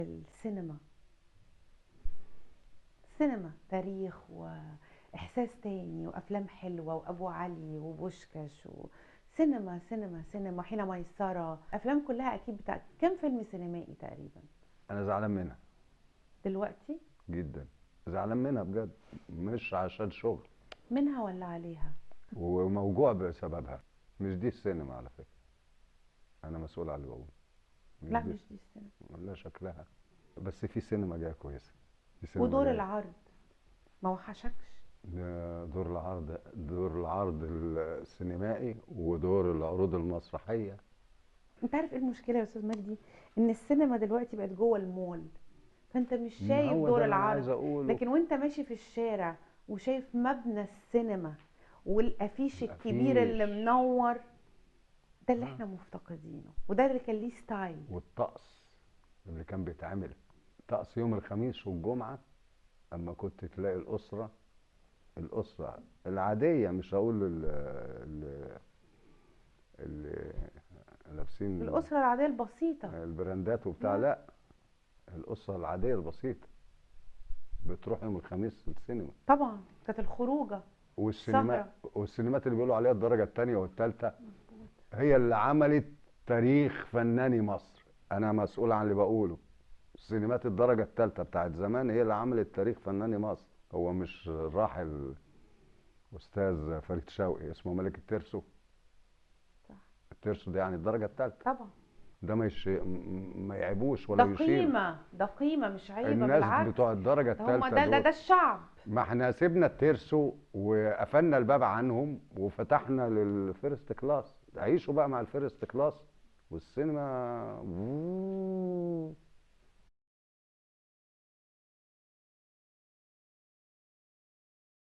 السينما، سينما تاريخ وإحساس تاني وأفلام حلوة وأبو علي وبوشكاش سينما سينما سينما حين ميسرة، أفلام كلها أكيد بتاع كم فيلم سينمائي تقريبا انا زعلان منها دلوقتي؟ جدا. زعلان منها بجد، مش عشان شغل، منها ولا عليها؟ وموجوع بسببها. مش دي السينما على فكره، انا مسؤول على اللي بقوله. مش لا دي مش دي السينما. ولا شكلها. بس في سينما جايه كويسه، في سينما ودور جايه. العرض ما وحشكش؟ دور العرض السينمائي ودور العروض المسرحيه. انت عارف ايه المشكله يا استاذ مجدي؟ ان السينما دلوقتي بقت جوه المول، فانت مش ما شايف هو دور ده اللي انا العرض. عايز اقوله. لكن وانت ماشي في الشارع وشايف مبنى السينما والافيش الكبير اللي الافيش. منور، ده اللي ها. احنا مفتقدينه وده اللي كان ليه ستايل. والطقس اللي كان بيتعمل، طقس يوم الخميس والجمعه، اما كنت تلاقي الاسره العاديه، مش هقول اللي لابسين الاسره العاديه البسيطه. البراندات وبتاع، لا لا، الاسره العاديه البسيطه بتروح يوم الخميس السينما. طبعا كانت الخروجه والسينما سهره. والسينمات اللي بيقولوا عليها الدرجه الثانيه والثالثه مظبوط. هي اللي عملت تاريخ فناني مصر. انا مسؤول عن اللي بقوله. السينمات الدرجه الثالثه بتاعت زمان هي اللي عملت تاريخ فناني مصر. هو مش الراحل استاذ فريد شوقي اسمه ملك الترسو؟ صح. الترسو ده يعني الدرجه الثالثه. طبعا. ده ما يعيبوش ده ولا يشيل. قيمه، ده قيمه مش عيبه، الناس بالعكس. بتوع الدرجه ده هم الثالثه ده دول، الشعب. ما احنا سيبنا الترسو وقفلنا الباب عنهم وفتحنا للفيرست كلاس. عيشوا بقى مع الفيرست كلاس والسينما